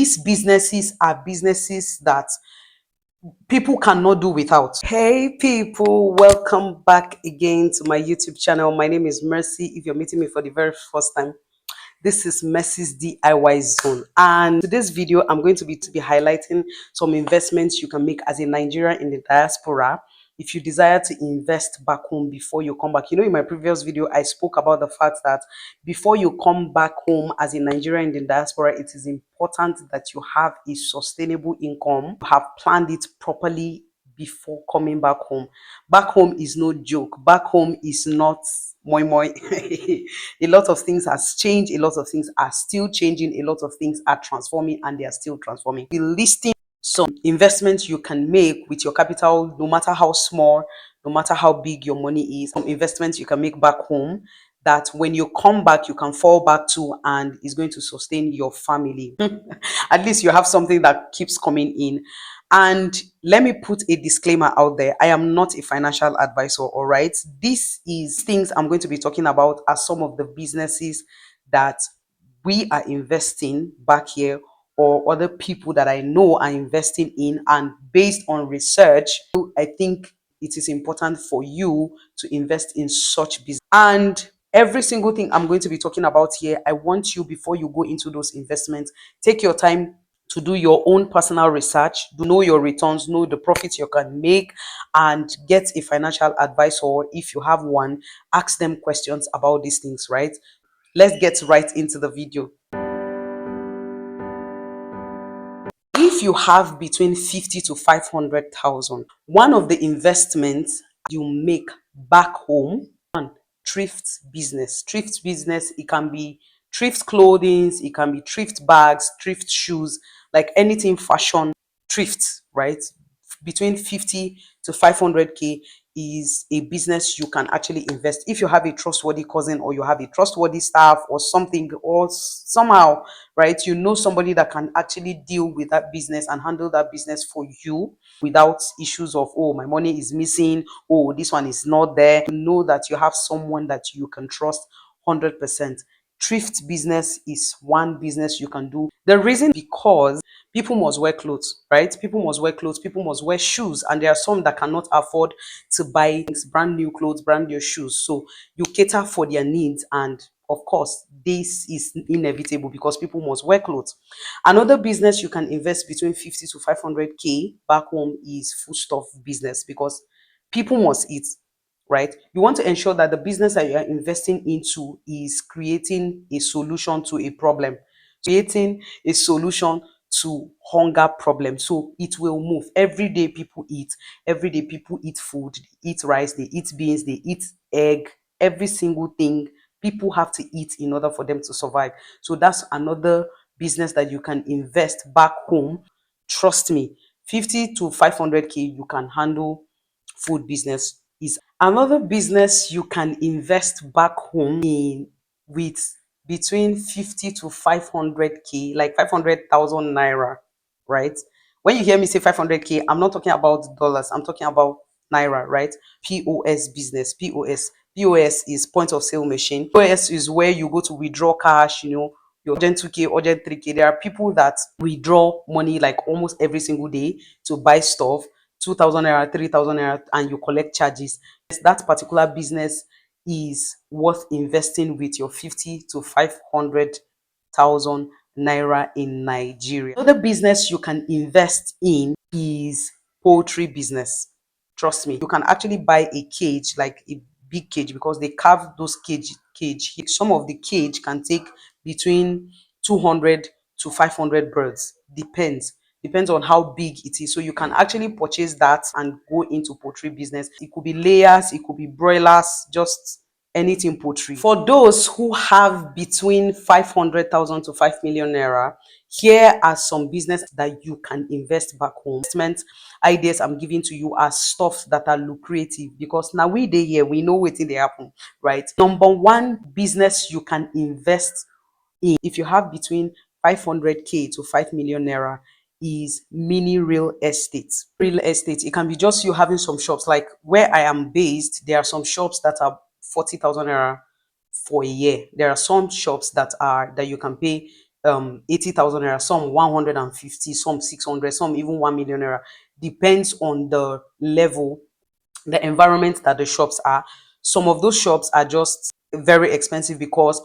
these businesses are businesses that people cannot do without. Hey people, welcome back again to my YouTube channel. My name is Mercy. If you're meeting me for the very first time, this is Mercy's DIY zone, and today's video I'm going to be highlighting some investments you can make as a Nigerian in the diaspora if you desire to invest back home before you come back. You know, in my previous video I spoke about the fact that before you come back home as a Nigerian in the diaspora, it is important that you have a sustainable income, you have planned it properly before coming back home. Back home is no joke. Back home is not moi moi. A lot of things has changed. A lot of things are still changing. A lot of things are transforming, and they are still transforming. Be listing some investments you can make with your capital, no matter how small, no matter how big your money is. Some investments you can make back home that when you come back you can fall back to, and is going to sustain your family. At least you have something that keeps coming in. And let me put a disclaimer out there. I am not a financial advisor, all right? This is things I'm going to be talking about are some of the businesses that we are investing back here, or other people that I know are investing in, and based on research, I think it is important for you to invest in such business. And every single thing I'm going to be talking about here, I want you, before you go into those investments, take your time to do your own personal research, to know your returns, know the profits you can make, and get a financial advisor. If you have one, ask them questions about these things, right? Let's get right into the video. If you have between 50 to 500,000, one of the investments you make back home, one, thrift business. Thrift business, it can be thrift clothing, it can be thrift bags, thrift shoes, like anything fashion, thrift, right? Between 50 to 500k is a business you can actually invest if you have a trustworthy cousin, or you have a trustworthy staff, or something, or somehow, right, you know somebody that can actually deal with that business and handle that business for you without issues of, oh, my money is missing, oh, this one is not there. You know that you have someone that you can trust 100%. Thrift business is one business you can do. The reason, because people must wear clothes, right? People must wear clothes, people must wear shoes, and there are some that cannot afford to buy brand new clothes, brand new shoes. So you cater for their needs, and of course this is inevitable because people must wear clothes. Another business you can invest between 50 to 500k back home is foodstuff business, because people must eat, right? You want to ensure that the business that you are investing into is creating a solution to a problem, creating a solution to hunger problem. So it will move. Every day people eat. Every day people eat food. They eat rice, they eat beans, they eat egg. Every single thing people have to eat in order for them to survive. So that's another business that you can invest back home. Trust me, 50 to 500k you can handle. Food business is another business you can invest back home in, with between 50 to 500k, like 500,000 naira, right? When you hear me say 500k, I'm not talking about dollars, I'm talking about naira, right? POS business. POS is point of sale machine. POS is where you go to withdraw cash, you know, your urgent 2k, urgent 3k. There are people that withdraw money like almost every single day to buy stuff, 2,000 naira, 3,000 naira, and you collect charges. That particular business is worth investing with your 50 to 500,000 naira in Nigeria. Another business you can invest in is poultry business. Trust me, you can actually buy a cage, like a big cage, because they carve those cage. Some of the cage can take between 200 to 500 birds. Depends on how big it is. So you can actually purchase that and go into poultry business. It could be layers, it could be broilers, just anything poultry. For those who have between 500,000 to 5 million naira, here are some business that you can invest back home. Investment ideas I'm giving to you are stuff that are lucrative, because now we dey here, we know wetin dey happen, right? Number one business you can invest in, if you have between 500k to 5 million naira, is mini real estate. Real estate, it can be just you having some shops. Like where I am based, there are some shops that are 40,000 naira for a year. There are some shops that you can pay 80,000 naira, some 150, some 600, some even 1 million naira. Depends on the level, the environment that the shops are. Some of those shops are just very expensive because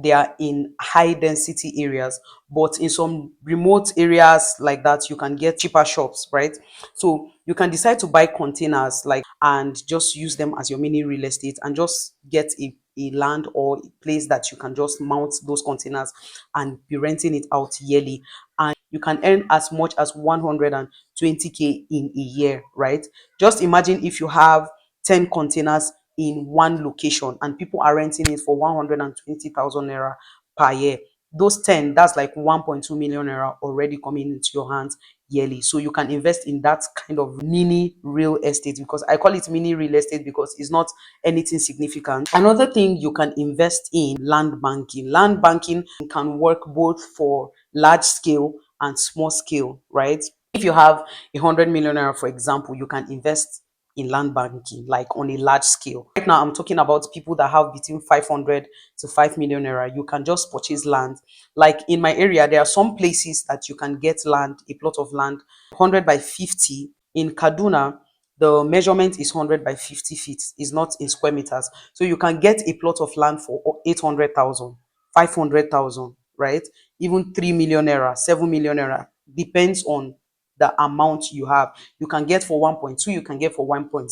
they are in high density areas, but in some remote areas like that you can get cheaper shops, right? So you can decide to buy containers like and just use them as your mini real estate, and just get a land or a place that you can just mount those containers and be renting it out yearly, and you can earn as much as 120k in a year, right? Just imagine if you have 10 containers in one location and people are renting it for 120,000 naira per year. Those 10, that's like 1.2 million naira already coming into your hands yearly. So you can invest in that kind of mini real estate, because I call it mini real estate because it's not anything significant. Another thing, you can invest in land banking. Land banking can work both for large scale and small scale, right? If you have 100 million naira, for example, you can invest in land banking like on a large scale. Right now I'm talking about people that have between 500 to 5 million naira. You can just purchase land. Like in my area, there are some places that you can get land, a plot of land 100 by 50. In Kaduna, the measurement is 100 by 50 feet, is not in square meters. So you can get a plot of land for 800,000, 500,000, right? Even 3 million naira, 7 million naira, depends on the amount you have. You can get for 1.2, you can get for 1.6.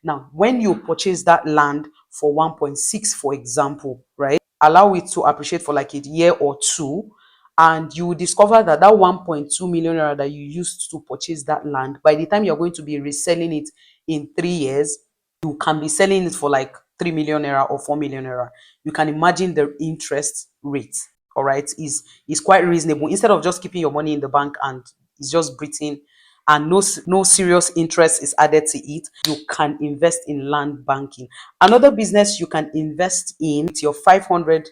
Now, when you purchase that land for 1.6, for example, right, allow it to appreciate for like a year or two, and you will discover that that 1.2 million naira that you used to purchase that land, by the time you're going to be reselling it in 3 years, you can be selling it for like 3 million naira or 4 million naira. You can imagine the interest rate, all right, is quite reasonable. Instead of just keeping your money in the bank and it's just breathing and no serious interest is added to it, you can invest in land banking. Another business you can invest in with your 500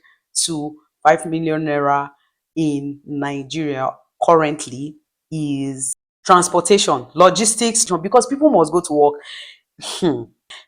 to 5 million naira in Nigeria currently is transportation, logistics, because people must go to work. Hmm.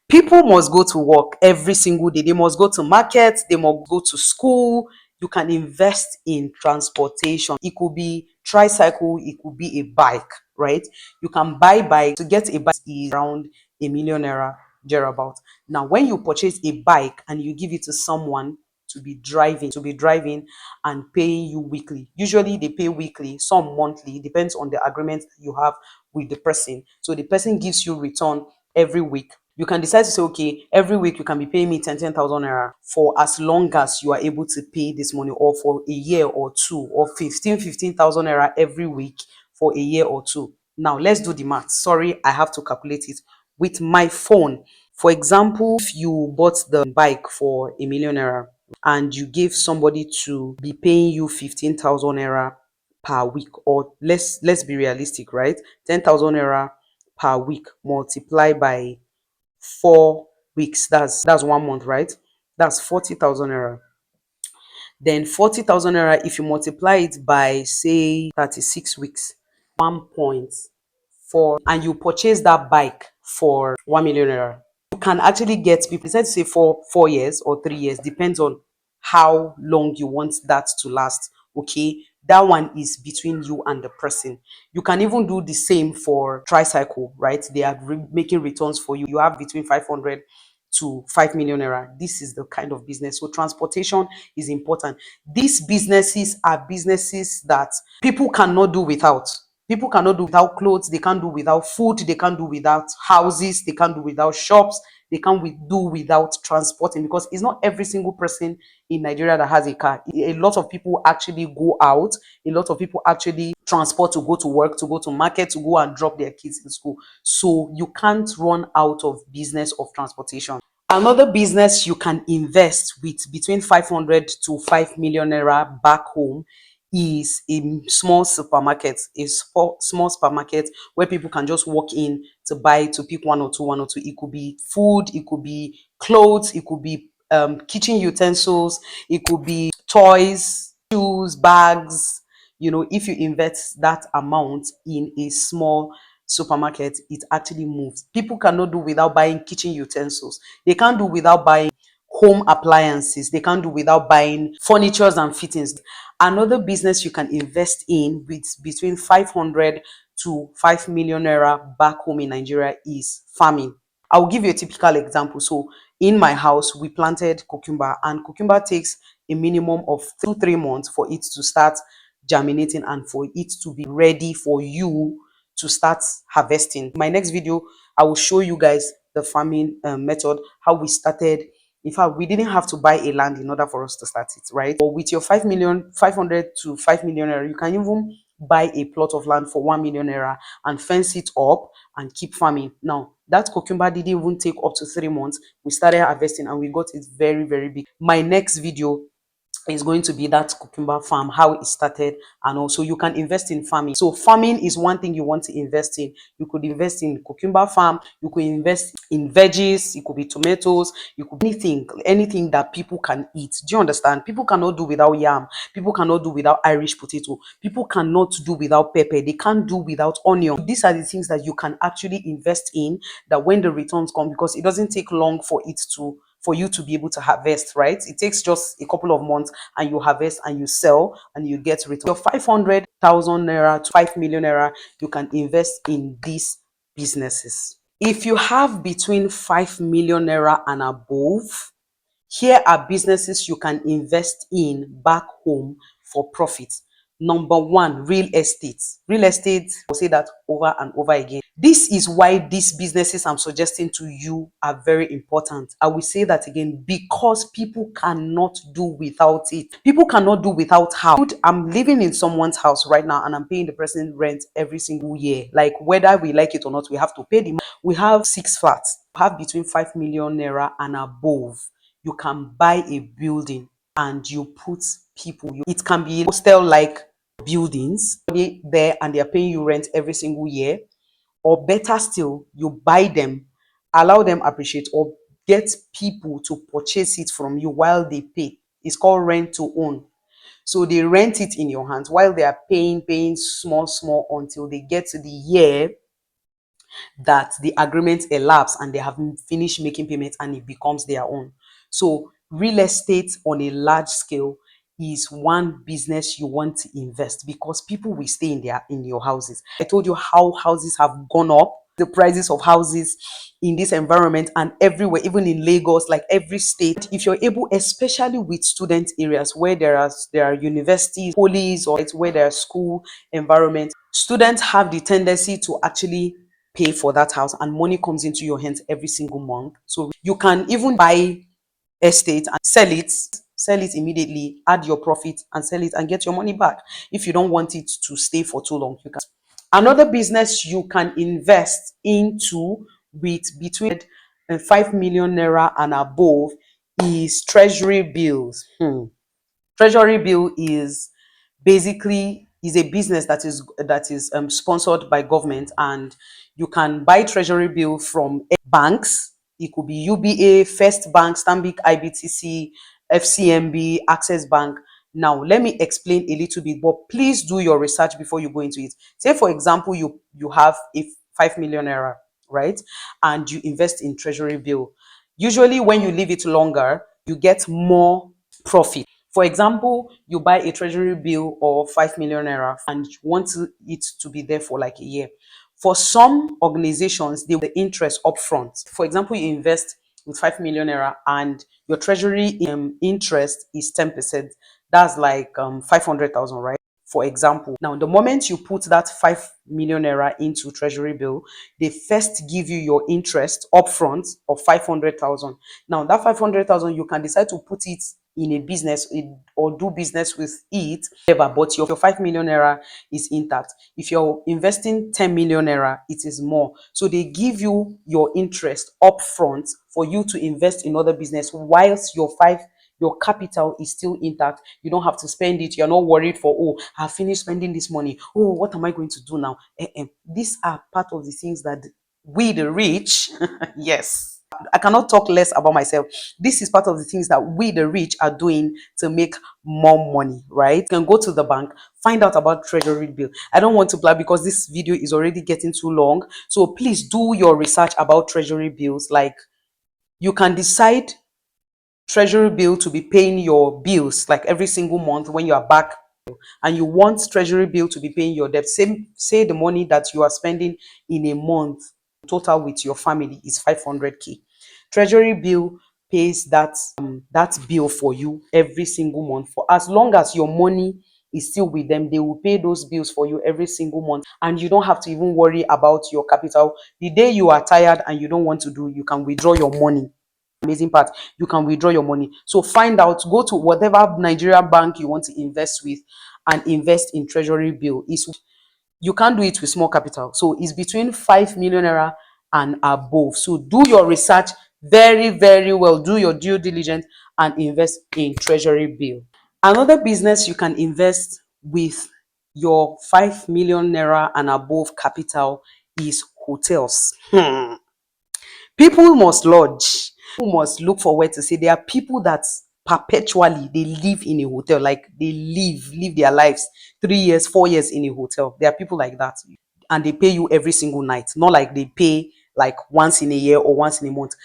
People must go to work every single day. They must go to market, they must go to school. You can invest in transportation. It could be tricycle, it could be a bike, right? You can buy bike. To get a bike is around a million naira thereabout. Now, when you purchase a bike and you give it to someone to be driving and paying you weekly. Usually they pay weekly, some monthly, depends on the agreement you have with the person. So the person gives you return every week. You can decide to say, okay, every week you can be paying me 10,000 naira for as long as you are able to pay this money, or for a year or two, or 15,000 naira every week for a year or two. Now let's do the math. Sorry, I have to calculate it with my phone. For example, if you bought the bike for a million naira and you gave somebody to be paying you 15,000 naira per week, or let's be realistic, right? 10,000 naira per week multiply by 4 weeks, that's 1 month, right? That's 40,000 naira. Then 40,000 naira, if you multiply it by say 36 weeks, 1.4, and you purchase that bike for 1 million naira, you can actually get people, decide to say for 4 years or 3 years, depends on how long you want that to last. Okay, that one is between you and the person. You can even do the same for tricycle, right? They are making returns for you. You have between 500 to 5 million naira. This is the kind of business. So transportation is important. These businesses are businesses that people cannot do without. People cannot do without clothes, they can't do without food, they can't do without houses, they can't do without shops, they can't do without transporting, because it's not every single person in Nigeria that has a car. A lot of people actually go out, a lot of people actually transport to go to work, to go to market, to go and drop their kids in school. So you can't run out of business of transportation. Another business you can invest with between 500 to 5 million naira back home is a small supermarket, small supermarket where people can just walk in to buy, to pick one or two. It could be food, it could be clothes, it could be kitchen utensils, it could be toys, shoes, bags. If you invest that amount in a small supermarket, it actually moves. People cannot do without buying kitchen utensils. They can't do without buying home appliances. They can't do without buying furnitures and fittings. Another business you can invest in with between 500 to 5 million naira back home in Nigeria is farming. I'll give you a typical example. So in my house, we planted cucumber, and cucumber takes a minimum of 2 3 months for it to start germinating and for it to be ready for you to start harvesting. My next video, I will show you guys the farming method, how we started. In fact, we didn't have to buy a land in order for us to start it, right? Or with your 500 to 5 million naira, you can even buy a plot of land for 1 million naira and fence it up and keep farming. Now, that cucumber didn't even take up to 3 months. We started harvesting and we got it very, very big. My next video is going to be that cucumber farm, how it started, and also you can invest in farming. So farming is one thing you want to invest in. You could invest in cucumber farm, you could invest in veggies, it could be tomatoes, you could anything that people can eat. Do you understand? People cannot do without yam, people cannot do without Irish potato, people cannot do without pepper, they can't do without onion. These are the things that you can actually invest in, that when the returns come, because it doesn't take long for you to be able to harvest, right? It takes just a couple of months and you harvest and you sell and you get return. Your 500,000 naira to 5 million naira, you can invest in these businesses. If you have between 5 million naira and above, here are businesses you can invest in back home for profit. Number one, real estate. Real estate, I'll say that over and over again. This is why these businesses I'm suggesting to you are very important. I will say that again, because people cannot do without it. People cannot do without house. I'm living in someone's house right now and I'm paying the person rent every single year. Like whether we like it or not, we have to pay them. We have 6 flats. We have between 5 million naira and above. You can buy a building and you put people. It can be hostel like buildings there and they're paying you rent every single year. Or better still, you buy them, allow them appreciate, or get people to purchase it from you while they pay. It's called rent to own. So they rent it in your hands while they are paying small until they get to the year that the agreement elapse and they have finished making payments and it becomes their own. So real estate on a large scale is one business you want to invest, because people will stay in your houses. I told you how houses have gone up, the prices of houses in this environment and everywhere, even in Lagos, like every state. If you're able, especially with student areas where there are universities, police, or it's where there are school environments, students have the tendency to actually pay for that house and money comes into your hands every single month. So you can even buy estate and sell it immediately, add your profit and sell it and get your money back. If you don't want it to stay for too long, you can. Another business you can invest into with between 5 million naira and above is treasury bills. Treasury bill is basically is a business that is sponsored by government, and you can buy treasury bill from banks. It could be UBA, First Bank, Stanbic IBTC, FCMB, Access Bank. Now let me explain a little bit, but please do your research before you go into it. Say for example, you have a 5 million naira, right, and you invest in treasury bill. Usually when you leave it longer, you get more profit. For example, you buy a treasury bill of 5 million naira and you want it to be there for like a year. For some organizations, they want the interest upfront. For example, you invest with 5 million naira and your treasury interest is 10%. That's like 500,000, right? For example, now the moment you put that 5 million naira into treasury bill, they first give you your interest upfront of 500,000. Now that 500,000, you can decide to put it in a business or do business with it, but your 5 million naira is intact. If you're investing 10 million naira, it is more. So they give you your interest upfront for you to invest in other business whilst your capital is still intact. You don't have to spend it. You're not worried for, oh, I've finished spending this money. Oh, what am I going to do now? These are part of the things that we, the rich, yes, I cannot talk less about myself. This is part of the things that we, the rich, are doing to make more money, right? You can go to the bank, find out about treasury bill. I don't want to blab because this video is already getting too long. So please do your research about treasury bills. Like, you can decide treasury bill to be paying your bills like every single month when you are back, and you want treasury bill to be paying your debt. Same, say the money that you are spending in a month total with your family is 500k. Treasury bill pays that bill for you every single month. For as long as your money is still with them, they will pay those bills for you every single month, and you don't have to even worry about your capital. The day you are tired and you don't want to do, you can withdraw your money. Amazing part, you can withdraw your money. So find out, go to whatever Nigerian bank you want to invest with and invest in treasury bill. You can't do it with small capital, so it's between 5 million naira and above. So do your research very, very well, do your due diligence and invest in treasury bill. Another business you can invest with your 5 million naira and above capital is hotels. People must lodge. People must look for where to stay. There are people that perpetually they live in a hotel, like they live their lives 3 years, 4 years in a hotel. There are people like that, and they pay you every single night. Not like they pay like once in a year or once in a month.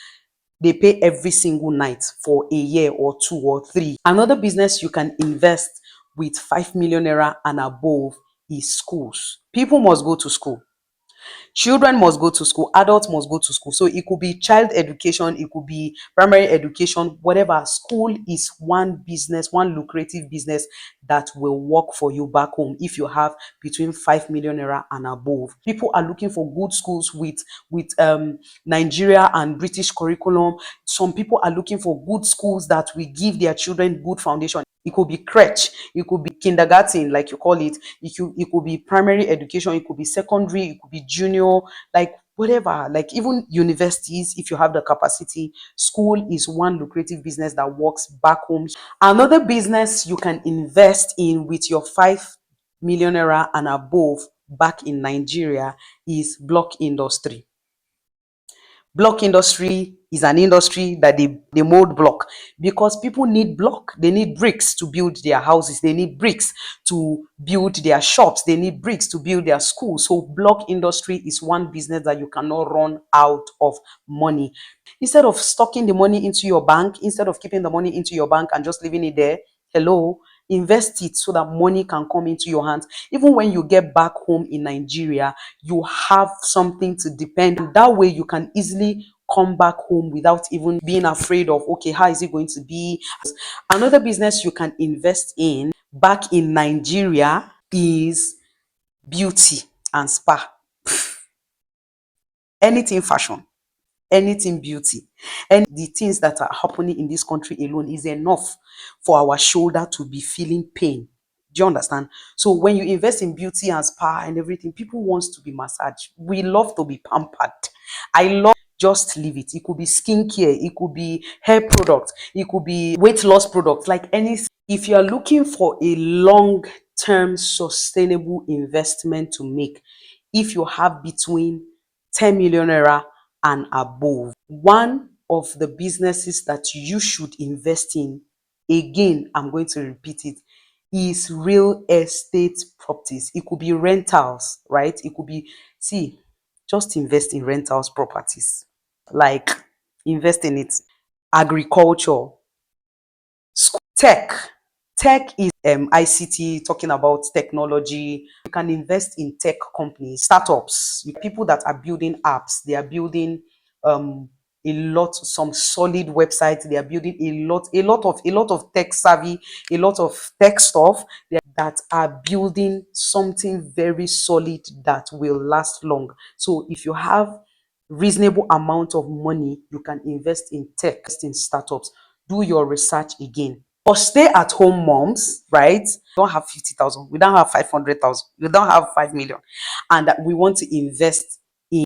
They pay every single night for a year or 2 or 3. Another business you can invest with 5 million naira and above is schools. People must go to school. Children must go to school, adults must go to school. So it could be child education, it could be primary education, whatever. School is one business, one lucrative business that will work for you back home if you have between 5 million naira and above. People are looking for good schools with Nigeria and British curriculum. Some people are looking for good schools that will give their children good foundation. It could be crèche, it could be kindergarten, like you call it. It could be primary education, it could be secondary, it could be junior, like whatever, like even universities, if you have the capacity. School is one lucrative business that works back home. Another business you can invest in with your 5 million naira and above back in Nigeria is block industry. Block industry is an industry that they mold block because people need block. They need bricks to build their houses. They need bricks to build their shops. They need bricks to build their schools. So block industry is one business that you cannot run out of money. Instead of stocking the money into your bank, instead of keeping the money into your bank and just leaving it there, hello, invest it so that money can come into your hands. Even when you get back home in Nigeria, you have something to depend on. That way you can easily come back home without even being afraid of, okay, how is it going to be? Another business you can invest in back in Nigeria is beauty and spa. Anything fashion, anything beauty, and the things that are happening in this country alone is enough for our shoulder to be feeling pain. Do you understand? So when you invest in beauty and spa and everything, people wants to be massaged. We love to be pampered. I love, just leave it. It could be skincare, it could be hair products, it could be weight loss products, like anything. If you are looking for a long-term sustainable investment to make, if you have between 10 million naira and above, one of the businesses that you should invest in, again, I'm going to repeat it, is real estate properties. It could be rentals, right? It could be, see, just invest in rentals properties, like invest in it. Agriculture, tech. Tech is ICT, talking about technology. You can invest in tech companies, startups, people that are building apps. They are building some solid websites. They are building a lot of tech savvy, a lot of tech stuff that are building something very solid that will last long. So if you have reasonable amount of money, you can invest in tech, in startups. Do your research again. For stay at home moms, right? We don't have 50,000, we don't have 500,000, we don't have 5 million, and that we want to invest in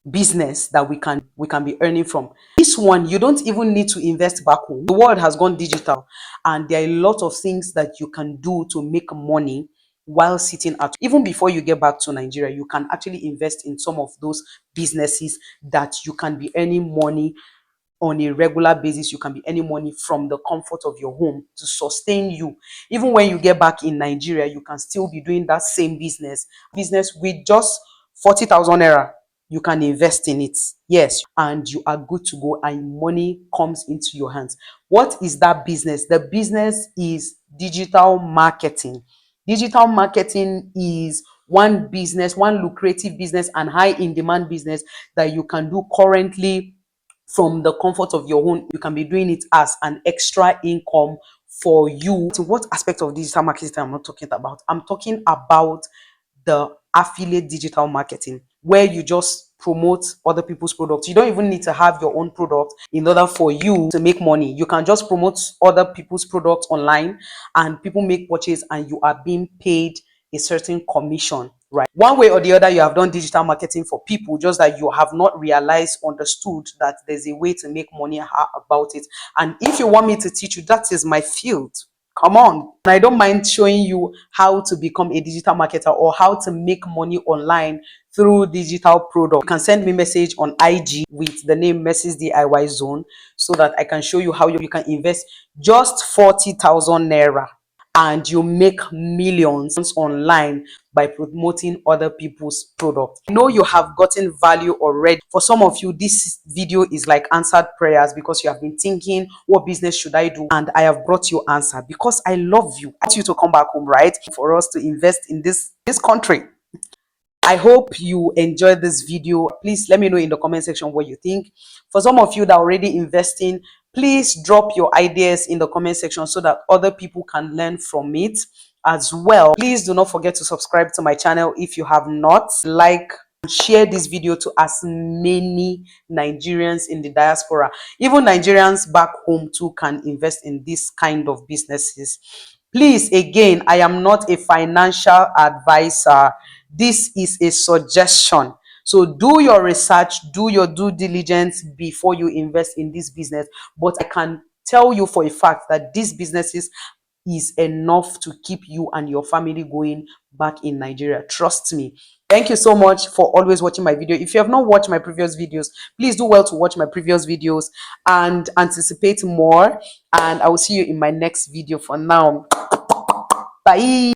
business that we can be earning from. This one, you don't even need to invest back home. The world has gone digital, and there are a lot of things that you can do to make money while sitting at, even before you get back to Nigeria. You can actually invest in some of those businesses that you can be earning money on a regular basis. You can be earning money from the comfort of your home to sustain you. Even when you get back in Nigeria, you can still be doing that same business with just 40,000 naira. you can invest in it. Yes, and you are good to go, and money comes into your hands. What is that business? The business is digital marketing. Digital marketing is one business, one lucrative business and high in demand business that you can do currently from the comfort of your home. You can be doing it as an extra income for you. So what aspect of digital marketing I'm not talking about? I'm talking about the affiliate digital marketing, where you just promote other people's products. You don't even need to have your own product in order for you to make money. You can just promote other people's products online, and people make purchase, and you are being paid a certain commission, right? One way or the other, you have done digital marketing for people, just that you have not realized, understood that there's a way to make money about it. And if you want me to teach you, that is my field. Come on. And I don't mind showing you how to become a digital marketer or how to make money online through digital products. You can send me a message on IG with the name Mrs. DIY Zone, so that I can show you how you can invest just 40,000 naira and you make millions online by promoting other people's products. I know you have gotten value already. For some of you, this video is like answered prayers, because you have been thinking, what business should I do? And I have brought you answer, because I love you. I want you to come back home, right? For us to invest in this country. I hope you enjoyed this video. Please let me know in the comment section what you think. For some of you that are already investing, please drop your ideas in the comment section so that other people can learn from it as well. Please do not forget to subscribe to my channel if you have not. Like and share this video to as many Nigerians in the diaspora. Even Nigerians back home too can invest in this kind of businesses. Please, again, I am not a financial advisor. This is a suggestion. So do your research, do your due diligence before you invest in this business. But I can tell you for a fact that these businesses is enough to keep you and your family going back in Nigeria. Trust me. Thank you so much for always watching my video. If you have not watched my previous videos, please do well to watch my previous videos and anticipate more. And I will see you in my next video. For now, bye.